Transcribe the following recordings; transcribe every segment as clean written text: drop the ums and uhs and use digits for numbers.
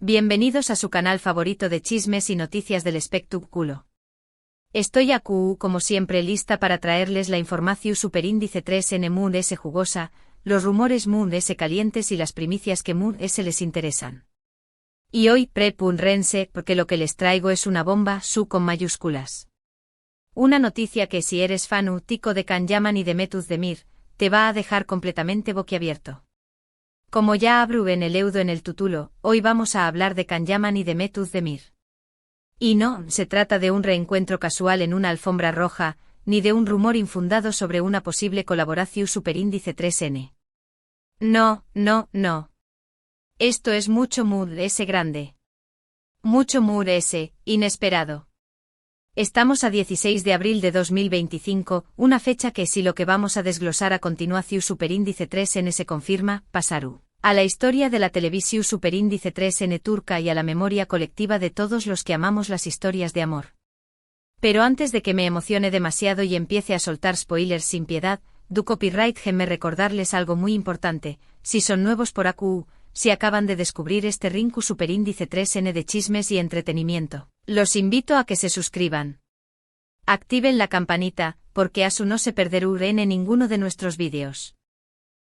Bienvenidos a su canal favorito de chismes y noticias del espectáculo. Estoy aquí, como siempre, lista para traerles la información superíndice 3N Moon S jugosa, los rumores Moon S calientes y las primicias que Moon S les interesan. Y hoy prepúrense porque lo que les traigo es una bomba, su con mayúsculas. Una noticia que si eres fanático de Can Yaman y de Mehmet Özdemir, te va a dejar completamente boquiabierto. Como ya abro en el eudo en el título, hoy vamos a hablar de Can Yaman y de Mehmet Özdemir. Y no se trata de un reencuentro casual en una alfombra roja, ni de un rumor infundado sobre una posible colaboración superíndice 3N. No. Esto es mucho Moon S grande. Mucho Moon S, inesperado. Estamos a 16 de abril de 2025, una fecha que si lo que vamos a desglosar a continuación superíndice 3N se confirma, pasará a la historia de la televisión superíndice 3N turca y a la memoria colectiva de todos los que amamos las historias de amor. Pero antes de que me emocione demasiado y empiece a soltar spoilers sin piedad, do copyright déjenme recordarles algo muy importante, si son nuevos por aquí, si acaban de descubrir este rinku superíndice 3N de chismes y entretenimiento, los invito a que se suscriban. Activen la campanita, porque así no se perderán en ninguno de nuestros vídeos.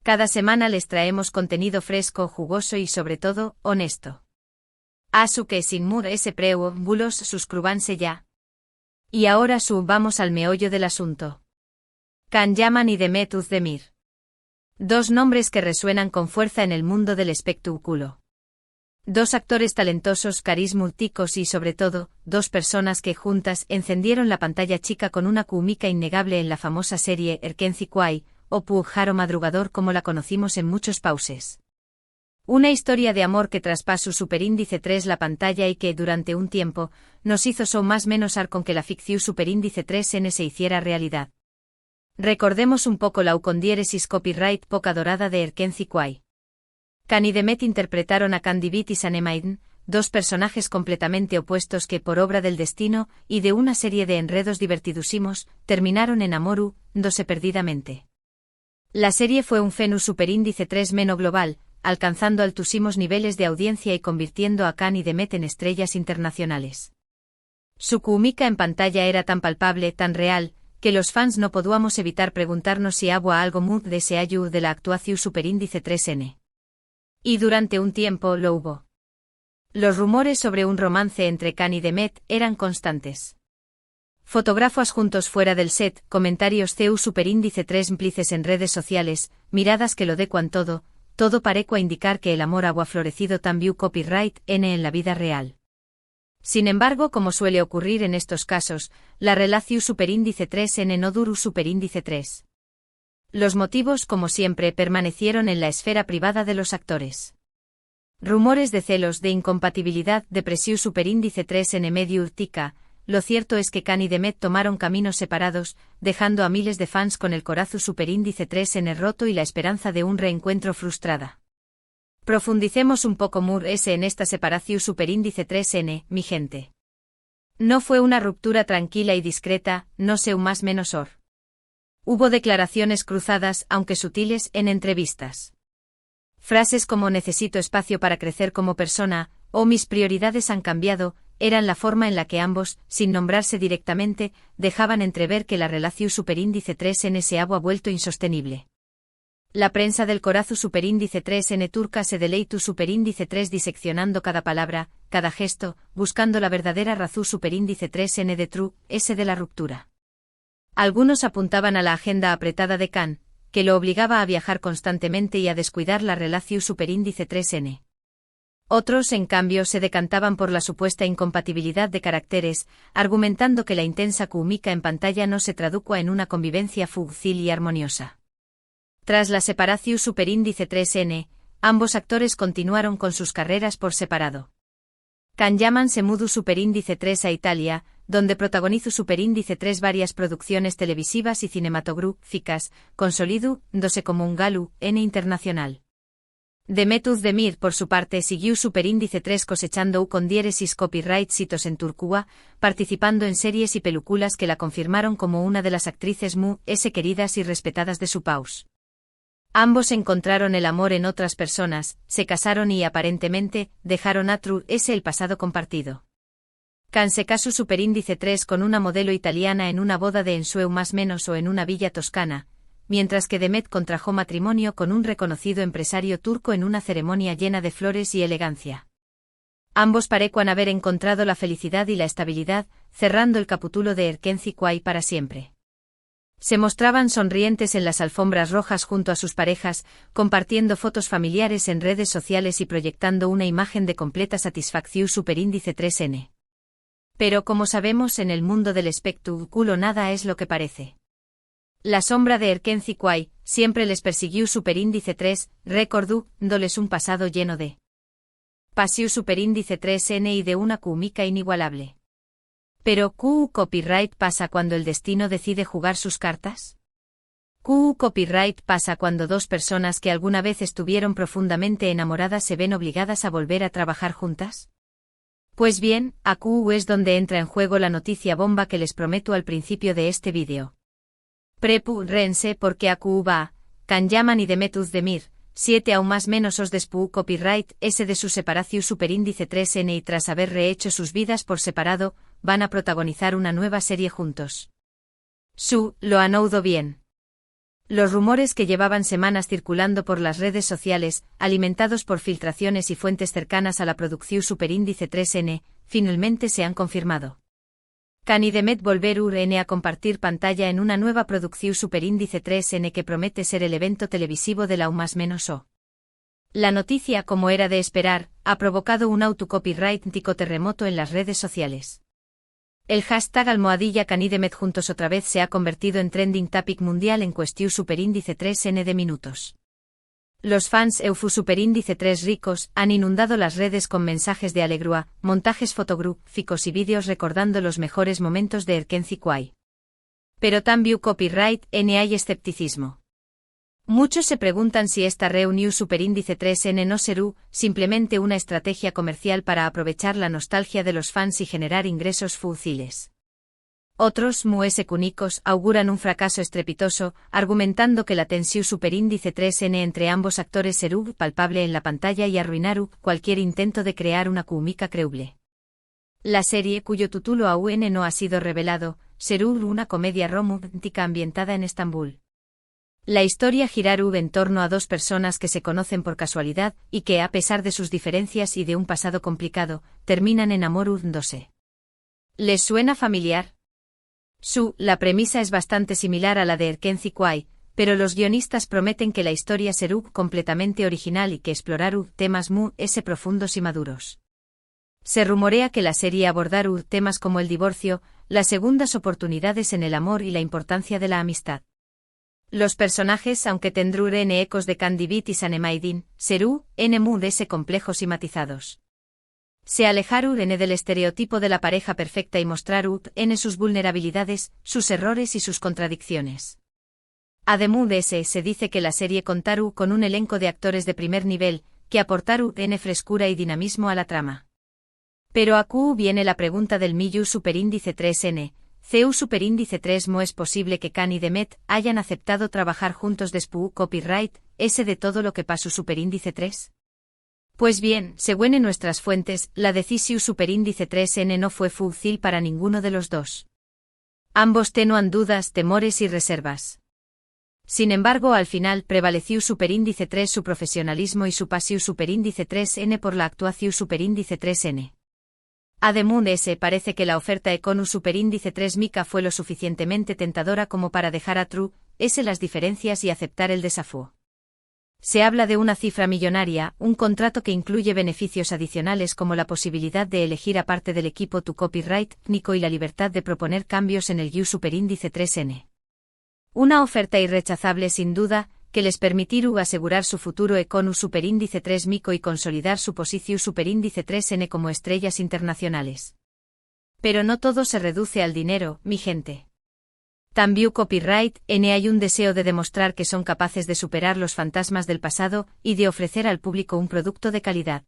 Cada semana les traemos contenido fresco, jugoso y sobre todo, honesto. Así que sin Moon S preámbulos, suscríbanse ya. Y ahora vamos al meollo del asunto. Can Yaman y Mehmet Özdemir. Dos nombres que resuenan con fuerza en el mundo del espectáculo. Dos actores talentosos, carismáticos y sobre todo, dos personas que juntas encendieron la pantalla chica con una química innegable en la famosa serie Erkenci Kuay, o Pujaro Madrugador como la conocimos en muchos pauses. Una historia de amor que traspasó superíndice 3 la pantalla y que, durante un tiempo, nos hizo más menos con que la ficción superíndice 3N se hiciera realidad. Recordemos un poco la con diéresis copyright poca dorada de Erkenci Kuay. Can y Mehmet interpretaron a Can Divit y Sanemaiden, dos personajes completamente opuestos que por obra del destino y de una serie de enredos divertidísimos, terminaron en amorándose perdidamente. La serie fue un fenómeno superíndice 3 global, alcanzando altísimos niveles de audiencia y convirtiendo a Can y Mehmet en estrellas internacionales. Su química en pantalla era tan palpable, tan real, que los fans no podíamos evitar preguntarnos si había algo Moon de ese ayu de la actuación superíndice 3N. Y durante un tiempo lo hubo. Los rumores sobre un romance entre Can y Mehmet eran constantes. Fotógrafos juntos fuera del set, comentarios CU superíndice 3 implices en redes sociales, miradas que lo decuan todo parecua indicar que el amor había florecido también copyright N en la vida real. Sin embargo, como suele ocurrir en estos casos, la relación superíndice 3N no duró superíndice 3. Los motivos, como siempre, permanecieron en la esfera privada de los actores. Rumores de celos, de incompatibilidad, depresión superíndice 3N medio urtica. Lo cierto es que Can y Mehmet tomaron caminos separados, dejando a miles de fans con el corazón superíndice 3N roto y la esperanza de un reencuentro frustrada. Profundicemos un poco Moon S en esta separación superíndice 3N, mi gente. No fue una ruptura tranquila y discreta, no sé más menos or. Hubo declaraciones cruzadas, aunque sutiles, en entrevistas. Frases como necesito espacio para crecer como persona, o mis prioridades han cambiado, eran la forma en la que ambos, sin nombrarse directamente, dejaban entrever que la relación superíndice 3N se había vuelto insostenible. La prensa del corazón superíndice 3N turca se deleitó superíndice 3 diseccionando cada palabra, cada gesto, buscando la verdadera razón superíndice 3N de true, S de la ruptura. Algunos apuntaban a la agenda apretada de Can, que lo obligaba a viajar constantemente y a descuidar la relación superíndice 3N. Otros, en cambio, se decantaban por la supuesta incompatibilidad de caracteres, argumentando que la intensa química en pantalla no se tradujo en una convivencia fácil y armoniosa. Tras la separación superíndice 3N, ambos actores continuaron con sus carreras por separado. Can Yaman se mudó superíndice 3 a Italia, donde protagonizó superíndice 3 varias producciones televisivas y cinematográficas, consolidándose como un galu N internacional. Mehmet Özdemir, por su parte, siguió superíndice 3 cosechando con diéresis copyright hitos en Turquía, participando en series y películas que la confirmaron como una de las actrices Moon S queridas y respetadas de su país. Ambos encontraron el amor en otras personas, se casaron y aparentemente dejaron a True S el pasado compartido. Can se casó superíndice 3 con una modelo italiana en una boda de ensueu más menos o en una villa toscana, mientras que Demet contrajo matrimonio con un reconocido empresario turco en una ceremonia llena de flores y elegancia. Ambos parecen haber encontrado la felicidad y la estabilidad, cerrando el capítulo de Erkenci Kuay para siempre. Se mostraban sonrientes en las alfombras rojas junto a sus parejas, compartiendo fotos familiares en redes sociales y proyectando una imagen de completa satisfacción superíndice 3N. Pero como sabemos en el mundo del espectáculo nada es lo que parece. La sombra de Erkenci Kuay siempre les persiguió superíndice 3, recordándoles un pasado lleno de pasión superíndice 3N y de una química inigualable. Pero copyright pasa cuando el destino decide jugar sus cartas. Copyright pasa cuando dos personas que alguna vez estuvieron profundamente enamoradas se ven obligadas a volver a trabajar juntas. Pues bien, aquí es donde entra en juego la noticia bomba que les prometo al principio de este vídeo. Prepárense porque aquí va, Can Yaman y Demet Özdemir, 7 aún más menos os despu copyright S de su separación superíndice 3N y tras haber rehecho sus vidas por separado, van a protagonizar una nueva serie juntos. Lo han oído bien. Los rumores que llevaban semanas circulando por las redes sociales, alimentados por filtraciones y fuentes cercanas a la producción superíndice 3N, finalmente se han confirmado. Can y Demet volveron a compartir pantalla en una nueva producción superíndice 3N que promete ser el evento televisivo de la aún más menos o. La noticia, como era de esperar, ha provocado un autocopyrightico terremoto en las redes sociales. El hashtag #Can y Demet juntos otra vez se ha convertido en trending topic mundial en cuestión superíndice 3N de minutos. Los fans Eufu superíndice 3 ricos han inundado las redes con mensajes de alegría, montajes fotográficos y vídeos recordando los mejores momentos de Erkenci Kuay. Pero también copyright N hay escepticismo. Muchos se preguntan si esta reunión superíndice 3N no será simplemente una estrategia comercial para aprovechar la nostalgia de los fans y generar ingresos fáciles. Otros, cúnicos, auguran un fracaso estrepitoso, argumentando que la tensión superíndice 3N entre ambos actores será palpable en la pantalla y arruinará cualquier intento de crear una química creíble. La serie, cuyo título aún no ha sido revelado, será una comedia romántica ambientada en Estambul. La historia girará en torno a dos personas que se conocen por casualidad y que, a pesar de sus diferencias y de un pasado complicado, terminan enamorándose. ¿Les suena familiar? La premisa es bastante similar a la de Erkenci Kuay, pero los guionistas prometen que la historia será completamente original y que explorará temas muy profundos y maduros. Se rumorea que la serie abordará temas como el divorcio, las segundas oportunidades en el amor y la importancia de la amistad. Los personajes, aunque tendrán ecos de Candy Beat y Sanemaidin, serán muy complejos y matizados. Se alejaron del estereotipo de la pareja perfecta y mostraron sus vulnerabilidades, sus errores y sus contradicciones. Además se dice que la serie contará con un elenco de actores de primer nivel, que aportaron frescura y dinamismo a la trama. Pero aquí viene la pregunta del millu superíndice 3N, CU superíndice 3 ¿no es posible que Can y Demet hayan aceptado trabajar juntos después copyright S de todo lo que pasó superíndice 3? Pues bien, según en nuestras fuentes, la decisión superíndice 3N no fue fácil para ninguno de los dos. Ambos tenían dudas, temores y reservas. Sin embargo, al final prevaleció superíndice 3 su profesionalismo y su pasión superíndice 3N por la actuación superíndice 3N. Además, parece que la oferta Econu superíndice 3 Mica fue lo suficientemente tentadora como para dejar a True S las diferencias y aceptar el desafío. Se habla de una cifra millonaria, un contrato que incluye beneficios adicionales como la posibilidad de elegir aparte del equipo tu copyright técnico y la libertad de proponer cambios en el GU superíndice 3N. Una oferta irrechazable sin duda, que les permitirá asegurar su futuro Econu superíndice 3 Mico y consolidar su posición superíndice 3N como estrellas internacionales. Pero no todo se reduce al dinero, mi gente. También copyright N hay un deseo de demostrar que son capaces de superar los fantasmas del pasado y de ofrecer al público un producto de calidad.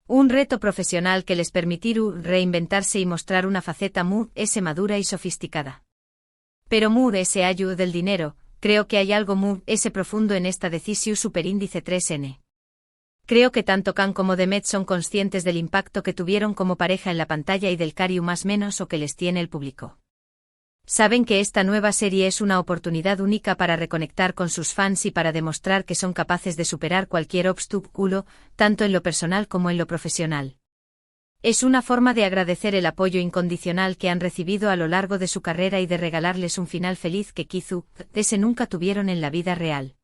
Un reto profesional que les permitirá reinventarse y mostrar una faceta muy madura y sofisticada. Pero muy ayuda del dinero, creo que hay algo muy profundo en esta decisión superíndice 3N. Creo que tanto Can como Demet son conscientes del impacto que tuvieron como pareja en la pantalla y del cariño más menos o que les tiene el público. Saben que esta nueva serie es una oportunidad única para reconectar con sus fans y para demostrar que son capaces de superar cualquier obstáculo, tanto en lo personal como en lo profesional. Es una forma de agradecer el apoyo incondicional que han recibido a lo largo de su carrera y de regalarles un final feliz que quizás nunca tuvieron en la vida real.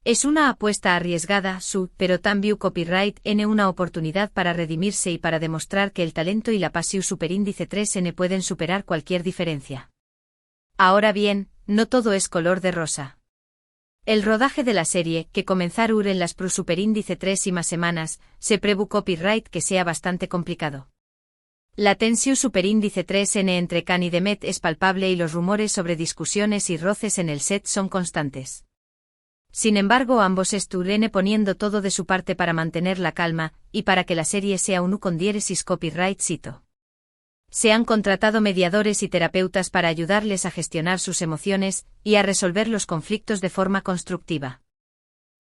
Es una apuesta arriesgada, pero también Copyright N una oportunidad para redimirse y para demostrar que el talento y la pasión superíndice 3N pueden superar cualquier diferencia. Ahora bien, no todo es color de rosa. El rodaje de la serie, que comenzará en las superíndice 3 y más semanas, se prevé Copyright que sea bastante complicado. La tensión superíndice 3N entre Can y Demet es palpable y los rumores sobre discusiones y roces en el set son constantes. Sin embargo, ambos estuvieron poniendo todo de su parte para mantener la calma, y para que la serie sea un con diéresis copyright cito. Se han contratado mediadores y terapeutas para ayudarles a gestionar sus emociones, y a resolver los conflictos de forma constructiva.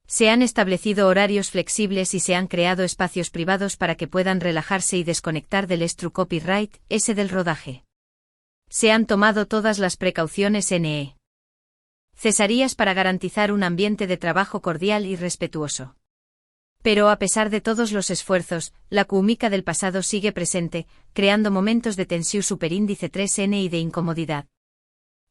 Se han establecido horarios flexibles y se han creado espacios privados para que puedan relajarse y desconectar del copyright del rodaje. Se han tomado todas las precauciones necesarias para garantizar un ambiente de trabajo cordial y respetuoso. Pero a pesar de todos los esfuerzos, la química del pasado sigue presente, creando momentos de tensión superíndice 3N y de incomodidad.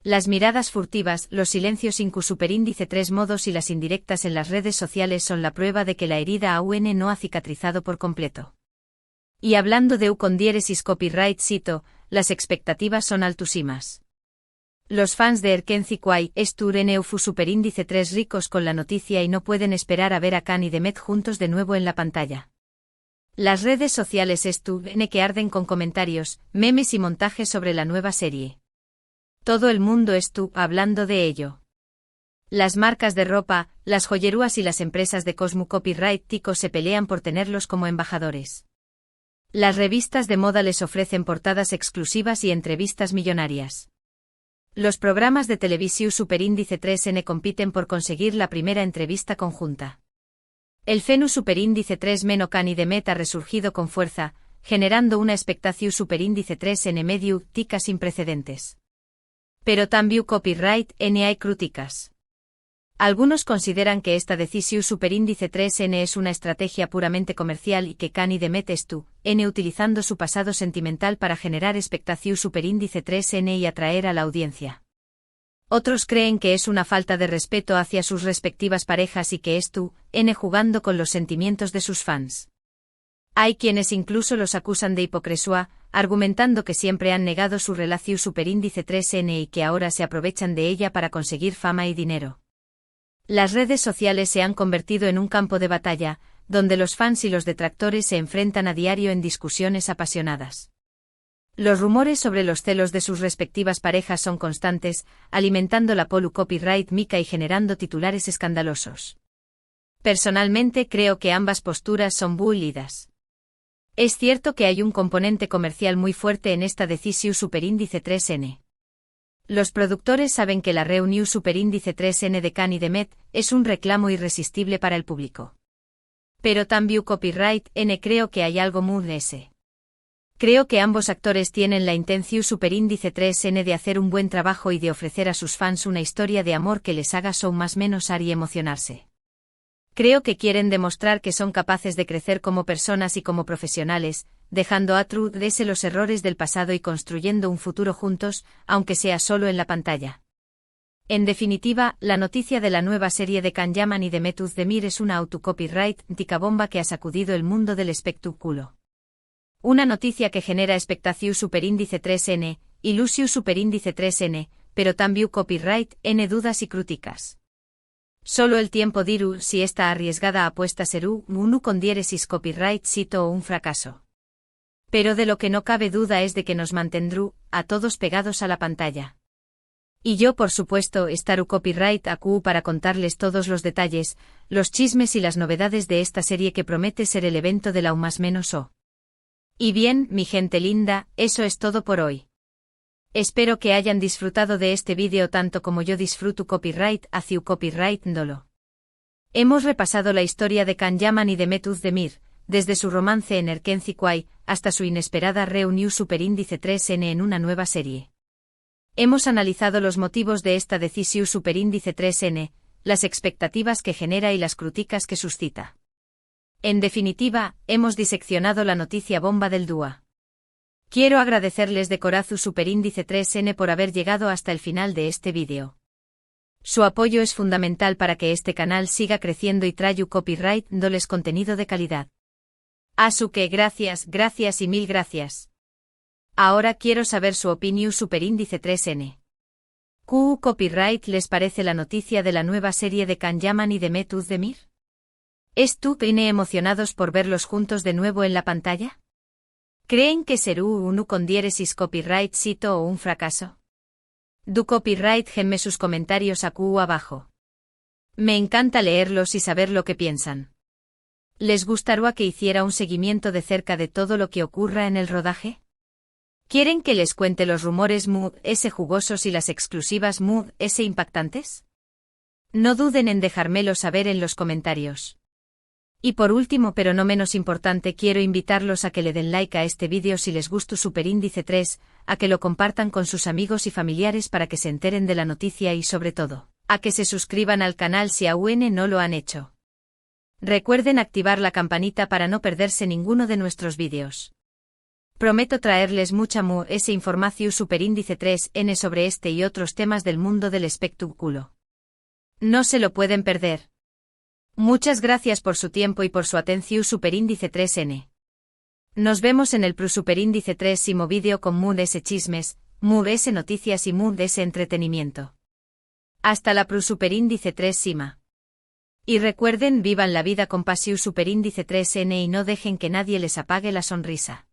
Las miradas furtivas, los silencios superíndice 3 modos y las indirectas en las redes sociales son la prueba de que la herida aún no ha cicatrizado por completo. Y hablando de con diéresis copyright cito, las expectativas son altísimas. Los fans de Erkenci Kwai estuvieron superíndice 3 ricos con la noticia y no pueden esperar a ver a Can y Demet juntos de nuevo en la pantalla. Las redes sociales estuvieron que arden con comentarios, memes y montajes sobre la nueva serie. Todo el mundo estuvo hablando de ello. Las marcas de ropa, las joyerías y las empresas de Cosmo Copyright Tico se pelean por tenerlos como embajadores. Las revistas de moda les ofrecen portadas exclusivas y entrevistas millonarias. Los programas de televisión superíndice 3N compiten por conseguir la primera entrevista conjunta. El fenómeno superíndice 3 Can y Demet ha resurgido con fuerza, generando una expectación superíndice 3N medio tica sin precedentes. Pero también Copyright N hay críticas. Algunos consideran que esta decisión superíndice 3N es una estrategia puramente comercial y que Can y Demet estuvieron utilizando su pasado sentimental para generar expectación superíndice 3N y atraer a la audiencia. Otros creen que es una falta de respeto hacia sus respectivas parejas y que estuvieron jugando con los sentimientos de sus fans. Hay quienes incluso los acusan de hipocresía, argumentando que siempre han negado su relación superíndice 3N y que ahora se aprovechan de ella para conseguir fama y dinero. Las redes sociales se han convertido en un campo de batalla, donde los fans y los detractores se enfrentan a diario en discusiones apasionadas. Los rumores sobre los celos de sus respectivas parejas son constantes, alimentando la copyright mica y generando titulares escandalosos. Personalmente creo que ambas posturas son válidas. Es cierto que hay un componente comercial muy fuerte en esta decisión superíndice 3N. Los productores saben que la reunión superíndice 3N de Can y Demet es un reclamo irresistible para el público. Pero también Copyright N creo que hay algo muy ese. Creo que ambos actores tienen la intención superíndice 3N de hacer un buen trabajo y de ofrecer a sus fans una historia de amor que les haga más menos y emocionarse. Creo que quieren demostrar que son capaces de crecer como personas y como profesionales, dejando atrás los errores del pasado y construyendo un futuro juntos, aunque sea solo en la pantalla. En definitiva, la noticia de la nueva serie de Can Yaman y Demet Özdemir es una autocopyright bomba que ha sacudido el mundo del espectáculo. Una noticia que genera expectación superíndice 3N, ilusión superíndice 3N, pero también copyright N dudas y críticas. Solo el tiempo dirá si esta arriesgada apuesta será un con diéresis copyright cito o un fracaso. Pero de lo que no cabe duda es de que nos mantendrá a todos pegados a la pantalla. Y yo por supuesto estaré copyright AQ para contarles todos los detalles, los chismes y las novedades de esta serie que promete ser el evento de la U más menos O. Y bien, mi gente linda, eso es todo por hoy. Espero que hayan disfrutado de este vídeo tanto como yo disfruto copyright hacia copyright Ndolo. Hemos repasado la historia de Can Yaman y Demet Özdemir, desde su romance en Erkenci Kuay hasta su inesperada reunión superíndice 3N en una nueva serie. Hemos analizado los motivos de esta decisión superíndice 3N, las expectativas que genera y las críticas que suscita. En definitiva, hemos diseccionado la noticia bomba del DUA. Quiero agradecerles de corazón superíndice 3N por haber llegado hasta el final de este vídeo. Su apoyo es fundamental para que este canal siga creciendo y traiga copyright dándoles contenido de calidad. Así que gracias y mil gracias. Ahora quiero saber su opinión superíndice 3N. ¿Qué copyright les parece la noticia de la nueva serie de Can Yaman y Demet Özdemir? ¿Están emocionados por verlos juntos de nuevo en la pantalla? ¿Creen que será un con diéresis copyright sito o un fracaso? Du copyright genme sus comentarios aquí abajo. Me encanta leerlos y saber lo que piensan. ¿Les gustaría que hiciera un seguimiento de cerca de todo lo que ocurra en el rodaje? ¿Quieren que les cuente los rumores ese jugosos y las exclusivas ese impactantes? No duden en dejármelo saber en los comentarios. Y por último pero no menos importante quiero invitarlos a que le den like a este vídeo si les gustó superíndice 3, a que lo compartan con sus amigos y familiares para que se enteren de la noticia y sobre todo, a que se suscriban al canal si aún no lo han hecho. Recuerden activar la campanita para no perderse ninguno de nuestros vídeos. Prometo traerles mucha esa información superíndice 3N sobre este y otros temas del mundo del espectáculo. No se lo pueden perder. Muchas gracias por su tiempo y por su atención superíndice 3N. Nos vemos en el superíndice 3imo vídeo con ese chismes, ese noticias y ese entretenimiento. Hasta la superíndice 3ima. Y recuerden, vivan la vida con pasión superíndice 3N y no dejen que nadie les apague la sonrisa.